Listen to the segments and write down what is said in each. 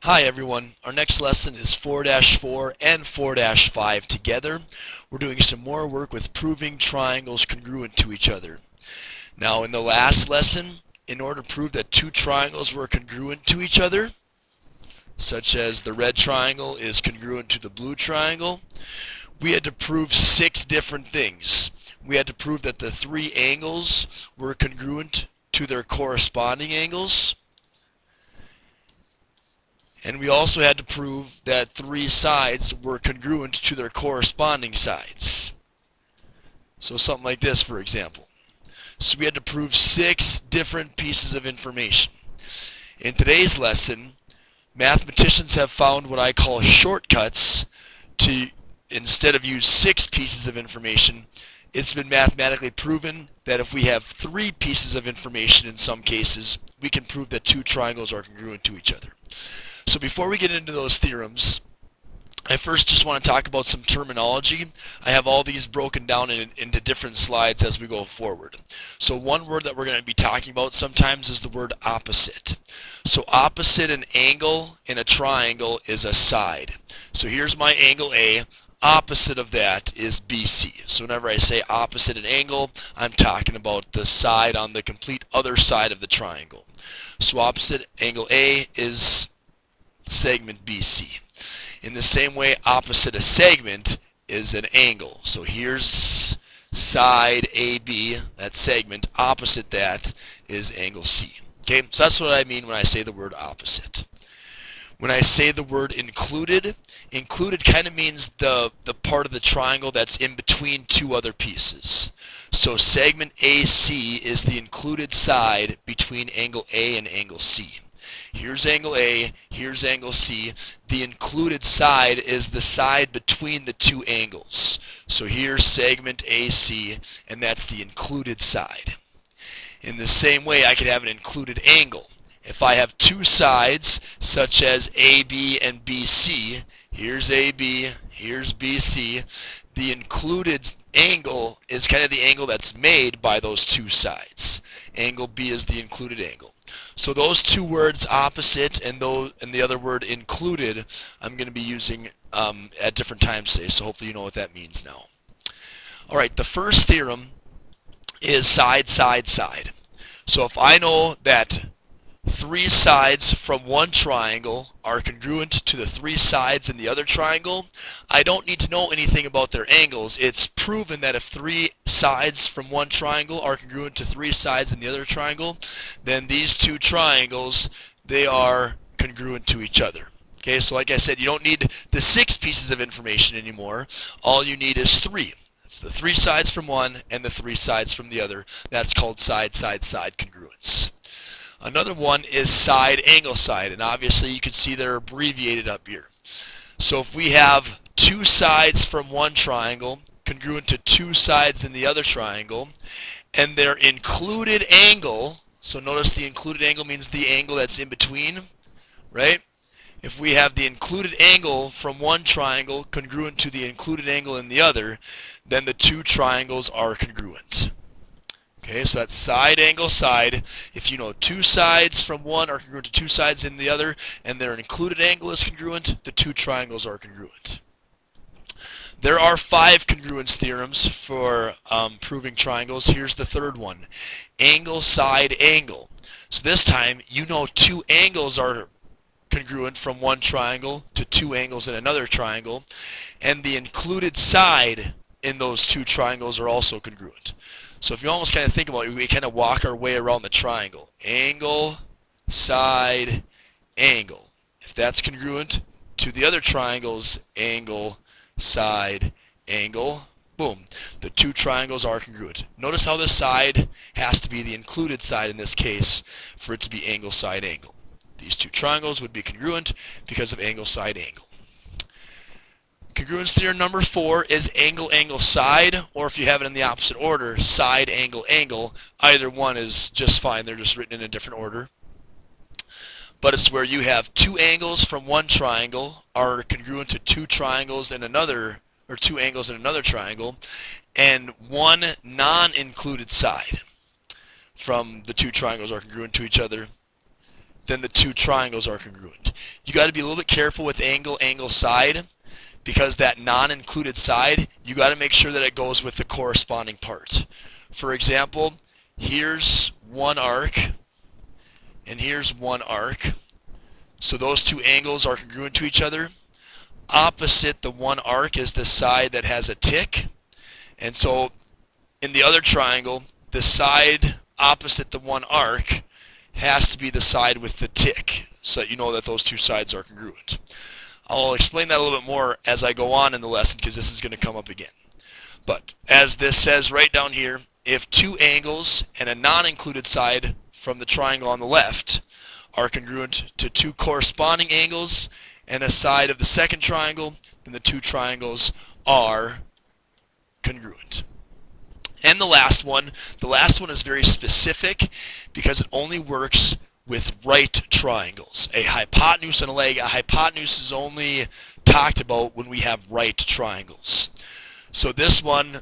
Hi everyone, our next lesson is 4-4 and 4-5 together. We're doing some more work with proving triangles congruent to each other. Now in the last lesson, in order to prove that two triangles were congruent to each other, such as the red triangle is congruent to the blue triangle, we had to prove 6 different things. We had to prove that the 3 angles were congruent to their corresponding angles. And we also had to prove that 3 sides were congruent to their corresponding sides. So something like this, for example. So we had to prove 6 different pieces of information. In today's lesson, mathematicians have found what I call shortcuts to, instead of use 6 pieces of information, it's been mathematically proven that if we have 3 pieces of information in some cases, we can prove that 2 triangles are congruent to each other. So before we get into those theorems, I first just want to talk about some terminology. I have all these broken down into different slides as we go forward. So one word that we're going to be talking about sometimes is the word opposite. So opposite an angle in a triangle is a side. So here's my angle A. Opposite of that is BC. So whenever I say opposite an angle, I'm talking about the side on the complete other side of the triangle. So opposite angle A is segment BC. In the same way, opposite a segment is an angle. So here's side AB, that segment. Opposite that is angle C. Okay, so that's what I mean when I say the word opposite. When I say the word included, included kind of means the part of the triangle that's in between 2 other pieces. So segment AC is the included side between angle A and angle C. Here's angle A, here's angle C. The included side is the side between the 2 angles. So here's segment AC, and that's the included side. In the same way, I could have an included angle. If I have 2 sides, such as AB and BC, here's AB, here's BC, the included angle is kind of the angle that's made by those 2 sides. Angle B is the included angle. So those 2 words, opposite and the other word, included, I'm going to be using at different times today, so hopefully you know what that means now. Alright, the first theorem is side, side, side. So if I know that 3 sides from one triangle are congruent to the 3 sides in the other triangle, I don't need to know anything about their angles. It's proven that if 3 sides from one triangle are congruent to 3 sides in the other triangle, then these 2 triangles, they are congruent to each other. Okay, so like I said, you don't need the 6 pieces of information anymore. All you need is 3. It's the 3 sides from one and the 3 sides from the other. That's called side, side, side congruence. Another one is side, angle, side, and obviously you can see they're abbreviated up here. So if we have 2 sides from one triangle congruent to 2 sides in the other triangle, and their included angle, so notice the included angle means the angle that's in between, right? If we have the included angle from one triangle congruent to the included angle in the other, then the 2 triangles are congruent. Okay, so that's side, angle, side. If you know 2 sides from one are congruent to 2 sides in the other, and their included angle is congruent, the 2 triangles are congruent. There are 5 congruence theorems for proving triangles. Here's the third one. Angle, side, angle. So this time, you know 2 angles are congruent from one triangle to 2 angles in another triangle, and the included side in those 2 triangles are also congruent. So if you almost kind of think about it, we kind of walk our way around the triangle. Angle, side, angle. If that's congruent to the other triangles, angle, side, angle, boom. The 2 triangles are congruent. Notice how this side has to be the included side in this case for it to be angle, side, angle. These 2 triangles would be congruent because of angle, side, angle. Congruence theorem number 4 is angle, angle, side, or if you have it in the opposite order, side, angle, angle. Either one is just fine. They're just written in a different order. But it's where you have 2 angles from one triangle are congruent to 2 triangles in another, or 2 angles in another triangle, and one non-included side from the 2 triangles are congruent to each other. then the two triangles are congruent. You got to be a little bit careful with angle, angle, side, because that non-included side, you got to make sure that it goes with the corresponding part. For example, here's one arc, and here's one arc. So those two angles are congruent to each other. Opposite the one arc is the side that has a tick. And so in the other triangle, the side opposite the one arc has to be the side with the tick, so that you know that those two sides are congruent. I'll explain that a little bit more as I go on in the lesson, because this is going to come up again. But as this says right down here, if two angles and a non-included side from the triangle on the left are congruent to two corresponding angles and a side of the second triangle, then the two triangles are congruent. And the last one is very specific because it only works with right triangles. A hypotenuse and a leg. A hypotenuse is only talked about when we have right triangles. So this one,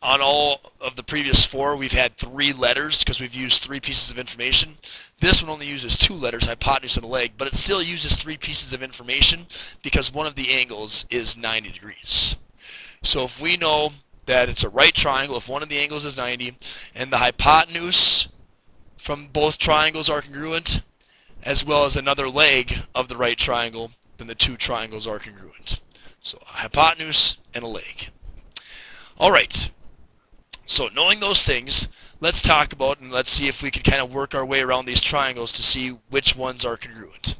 on all of the previous four, we've had 3 letters because we've used 3 pieces of information. This one only uses 2 letters, hypotenuse and a leg, but it still uses 3 pieces of information because one of the angles is 90 degrees. So if we know that it's a right triangle, if one of the angles is 90, and the hypotenuse from both triangles are congruent, as well as another leg of the right triangle, then the two triangles are congruent. So a hypotenuse and a leg. Alright, so knowing those things, let's talk about and let's see if we can kind of work our way around these triangles to see which ones are congruent.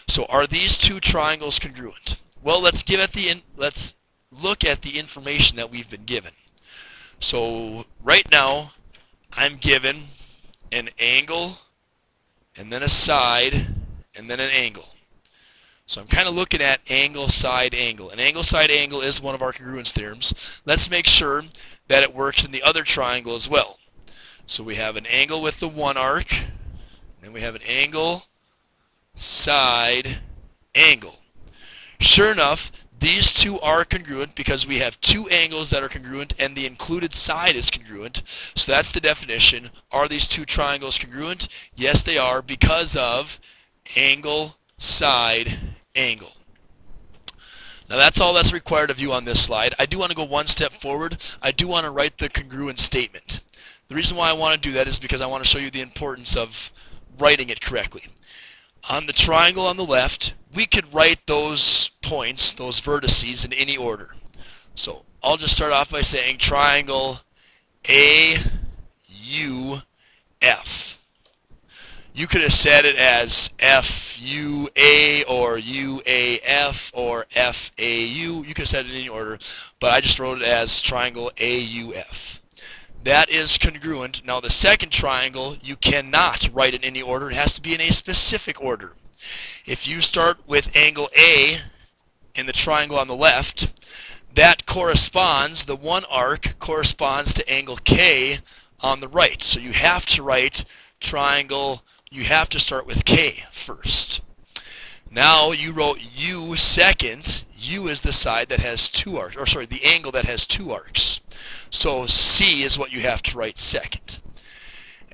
So are these two triangles congruent? Well, let's look at the information that we've been given. So right now I'm given an angle and then a side and then an angle. So I'm kind of looking at angle, side, angle. An angle, side, angle is one of our congruence theorems. Let's make sure that it works in the other triangle as well. So we have an angle with the one arc, and then we have an angle, side, angle. Sure enough, these two are congruent because we have 2 angles that are congruent and the included side is congruent. So that's the definition. Are these 2 triangles congruent? Yes, they are, because of angle, side, angle. Now that's all that's required of you on this slide. I do want to go one step forward. I do want to write the congruent statement. The reason why I want to do that is because I want to show you the importance of writing it correctly. On the triangle on the left, we could write those points, those vertices, in any order. So I'll just start off by saying triangle AUF. You could have said it as FUA or UAF or FAU. You could have said it in any order, but I just wrote it as triangle AUF. That is congruent. Now the second triangle, you cannot write in any order. It has to be in a specific order. If you start with angle A in the triangle on the left, that corresponds, the one arc corresponds to angle K on the right. So you have to write triangle, you have to start with K first. Now you wrote U second. U is the side that has 2 arcs, or sorry, the angle that has 2 arcs. So C is what you have to write second.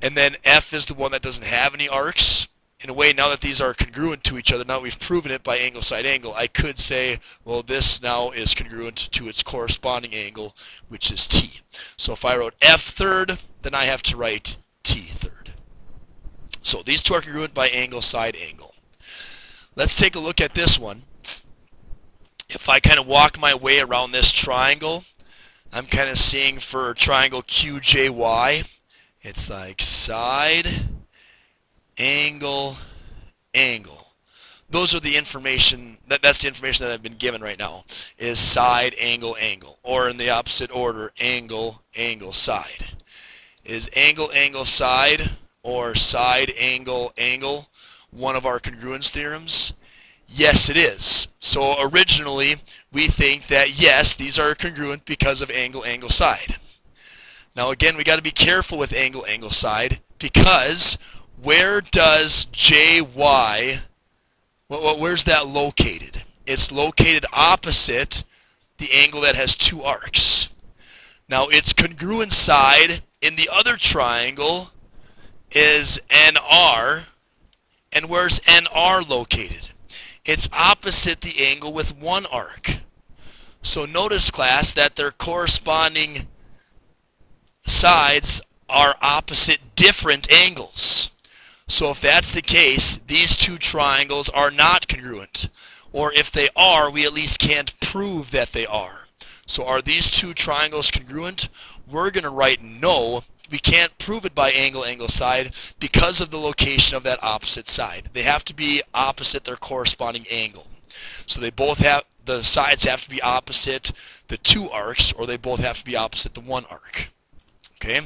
And then F is the one that doesn't have any arcs. In a way, now that these are congruent to each other, now that we've proven it by angle, side, angle, I could say, well, this now is congruent to its corresponding angle, which is T. So if I wrote F third, then I have to write T third. So these two are congruent by angle, side, angle. Let's take a look at this one. If I kind of walk my way around this triangle, I'm kind of seeing for triangle QJY, it's like side, angle, angle. Those are the information, that's the information that I've been given right now, is side, angle, angle. Or in the opposite order, angle, angle, side. Is angle, angle, side, or side, angle, angle one of our congruence theorems? Yes, it is. So originally, we think that yes, these are congruent because of angle, angle, side. Now again, we got to be careful with angle, angle, side, because where does JY, where's that located? It's located opposite the angle that has 2 arcs. Now its congruent side in the other triangle is NR, And where's NR located? It's opposite the angle with one arc. So notice, class, that their corresponding sides are opposite different angles. So if that's the case, these two triangles are not congruent. Or if they are, we at least can't prove that they are. So are these two triangles congruent? We're going to write no. We can't prove it by angle, angle, side because of the location of that opposite side. They have to be opposite their corresponding angle. So they both have, the sides have to be opposite the two arcs, or they both have to be opposite the one arc. Okay?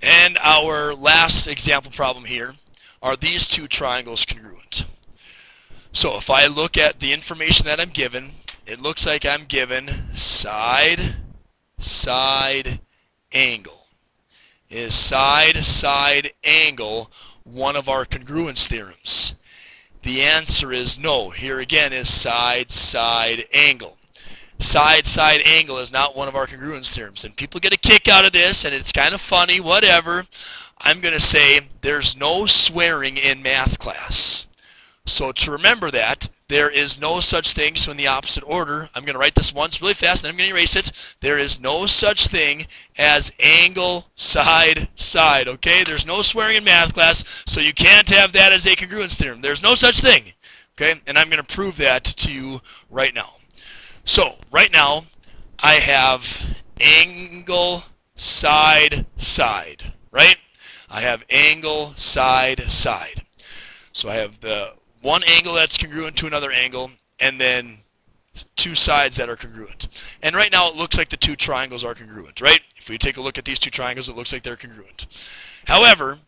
And our last example problem here, are these two triangles congruent? So if I look at the information that I'm given, it looks like I'm given side, side, angle. Is side, side, angle one of our congruence theorems? The answer is no. Here again is side, side, angle. Side, side, angle is not one of our congruence theorems. And people get a kick out of this, and it's kind of funny, whatever. I'm going to say there's no swearing in math class. So to remember that, there is no such thing, so in the opposite order, I'm going to write this once really fast, and then I'm going to erase it. There is no such thing as angle, side, side, okay? There's no swearing in math class, so you can't have that as a congruence theorem. There's no such thing, okay? And I'm going to prove that to you right now. So, right now, I have angle, side, side, right? I have angle, side, side. So I have the one angle that's congruent to another angle, and then two sides that are congruent. And right now it looks like the two triangles are congruent, right? If we take a look at these two triangles, it looks like they're congruent. However,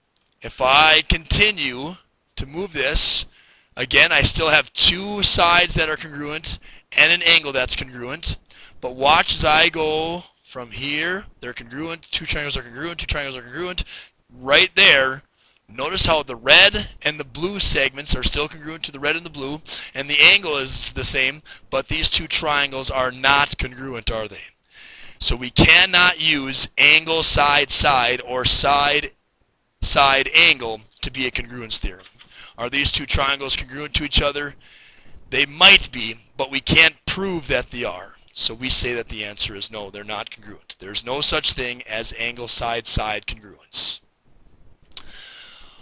if I continue to move this, again, I still have two sides that are congruent and an angle that's congruent. But watch as I go from here, they're congruent, two triangles are congruent, two triangles are congruent. Right there, notice how the red and the blue segments are still congruent to the red and the blue, and the angle is the same, but these two triangles are not congruent, are they? So we cannot use angle, side, side, or side, side, angle to be a congruence theorem. Are these two triangles congruent to each other? They might be, but we can't prove that they are. So we say that the answer is no, they're not congruent. There's no such thing as angle, side, side congruence.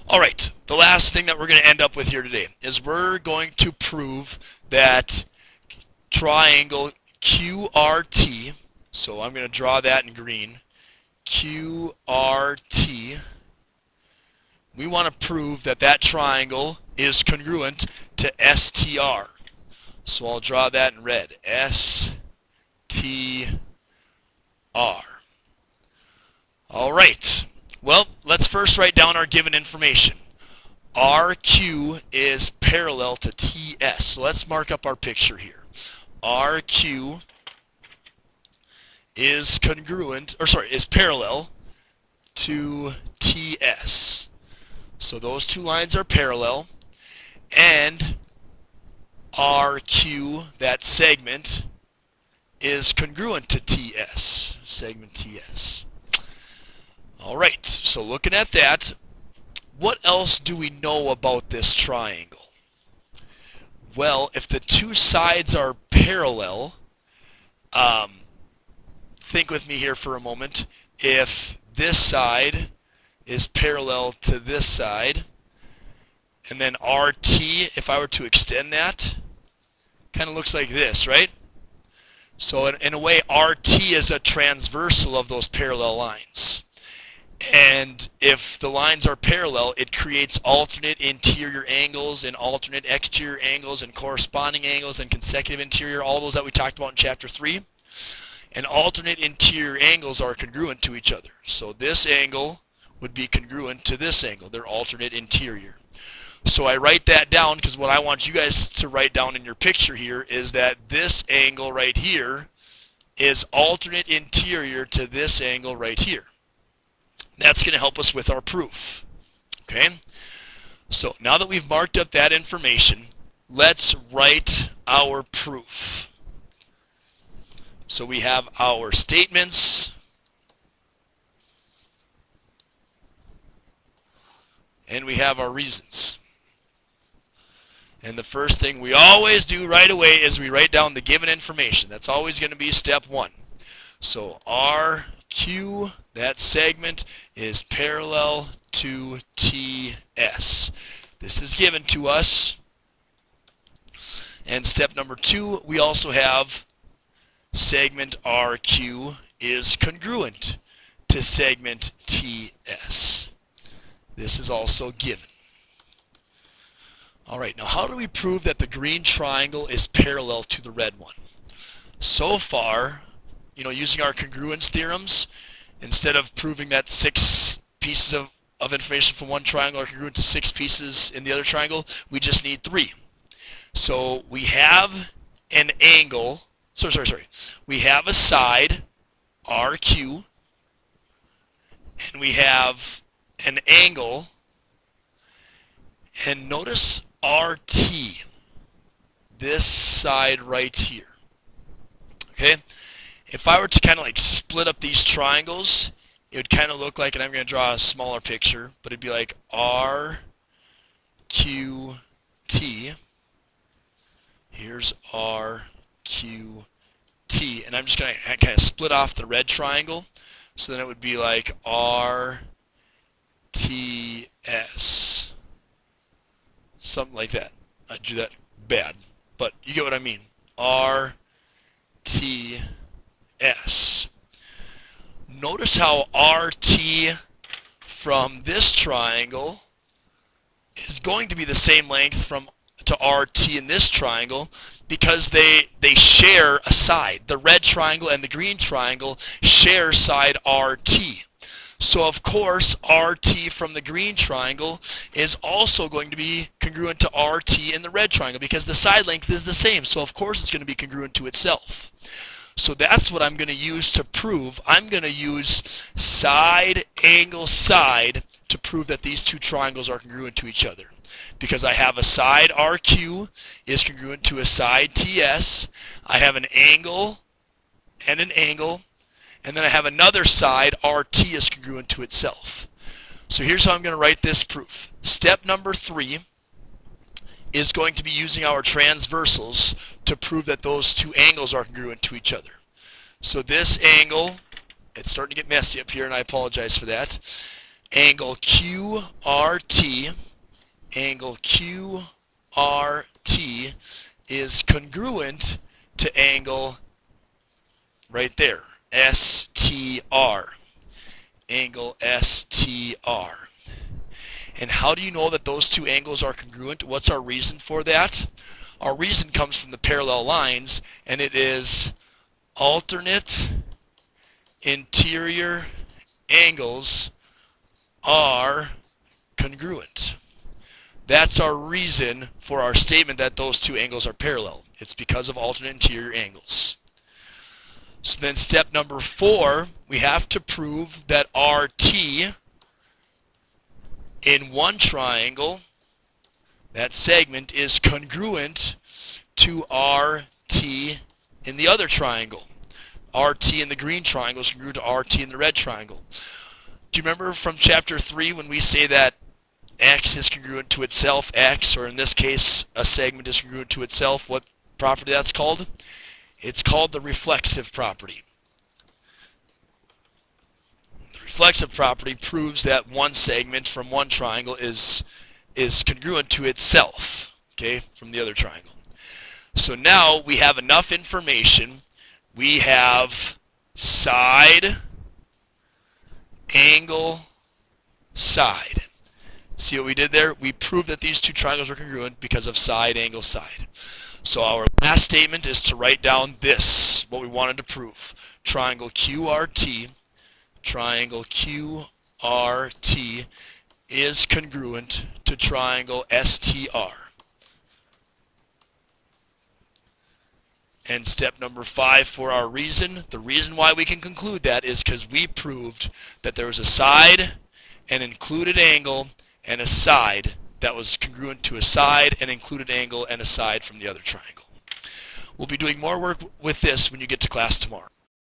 Alright, the last thing that we're going to end up with here today is we're going to prove that triangle QRT, so I'm going to draw that in green, QRT, we want to prove that that triangle is congruent to STR. So I'll draw that in red, STR. Alright. Well, let's first write down our given information. RQ is parallel to TS. So let's mark up our picture here. RQ is is parallel to TS. So those two lines are parallel, and RQ, that segment, is congruent to TS, segment TS. Alright, so looking at that, what else do we know about this triangle? Well, if the two sides are parallel, think with me here for a moment. If this side is parallel to this side, and then RT, if I were to extend that, kind of looks like this, right? So in a way, RT is a transversal of those parallel lines. And if the lines are parallel, it creates alternate interior angles and alternate exterior angles and corresponding angles and consecutive interior, all those that we talked about in chapter 3. And alternate interior angles are congruent to each other. So this angle would be congruent to this angle. They're alternate interior. So I write that down because what I want you guys to write down in your picture here is that this angle right here is alternate interior to this angle right here. That's going to help us with our proof. Okay? So now that we've marked up that information, let's write our proof. So we have our statements and we have our reasons. And the first thing we always do right away is we write down the given information. That's always going to be step one. So RQ, that segment, is parallel to TS. This is given to us. And step number two, we also have segment RQ is congruent to segment TS. This is also given. All right, now how do we prove that the green triangle is parallel to the red one? So far, using our congruence theorems, instead of proving that 6 pieces of information from one triangle are congruent to 6 pieces in the other triangle, we just need 3. So we have an angle, we have a side, RQ, and we have an angle, and notice RT, this side right here. Okay? If I were to kind of like split up these triangles, it would kind of look like, and I'm going to draw a smaller picture, but it'd be like RQT. Here's RQT, and I'm just going to kind of split off the red triangle, so then it would be like RTS. Something like that. I drew that bad, but you get what I mean. RTS. Notice how RT from this triangle is going to be the same length to RT in this triangle because they share a side. The red triangle and the green triangle share side RT. So of course RT from the green triangle is also going to be congruent to RT in the red triangle because the side length is the same. So of course it's going to be congruent to itself. So that's what I'm going to use to prove. I'm going to use side, angle, side to prove that these two triangles are congruent to each other. Because I have a side RQ is congruent to a side TS. I have an angle and an angle. And then I have another side, RT is congruent to itself. So here's how I'm going to write this proof. Step number 3 is going to be using our transversals to prove that those two angles are congruent to each other. So this angle, it's starting to get messy up here and I apologize for that. Angle QRT, angle QRT is congruent to angle right there. STR, angle STR. And how do you know that those two angles are congruent? What's our reason for that? Our reason comes from the parallel lines, and it is alternate interior angles are congruent. That's our reason for our statement that those two angles are parallel. It's because of alternate interior angles. So then step number 4, we have to prove that RT in one triangle, that segment, is congruent to RT in the other triangle. RT in the green triangle is congruent to RT in the red triangle. Do you remember from chapter 3 when we say that X is congruent to itself, X, or in this case a segment is congruent to itself, what property that's called? It's called the reflexive property. The reflexive property proves that one segment from one triangle is congruent to itself, okay, from the other triangle. So now we have enough information. We have side, angle, side. See what we did there? We proved that these two triangles are congruent because of side, angle, side. So our last statement is to write down this, what we wanted to prove. Triangle QRT is congruent to triangle STR. And step number 5 for our reason, the reason why we can conclude that is because we proved that there was a side, an included angle, and a side that was congruent to a side, an included angle, and a side from the other triangle. We'll be doing more work with this when you get to class tomorrow.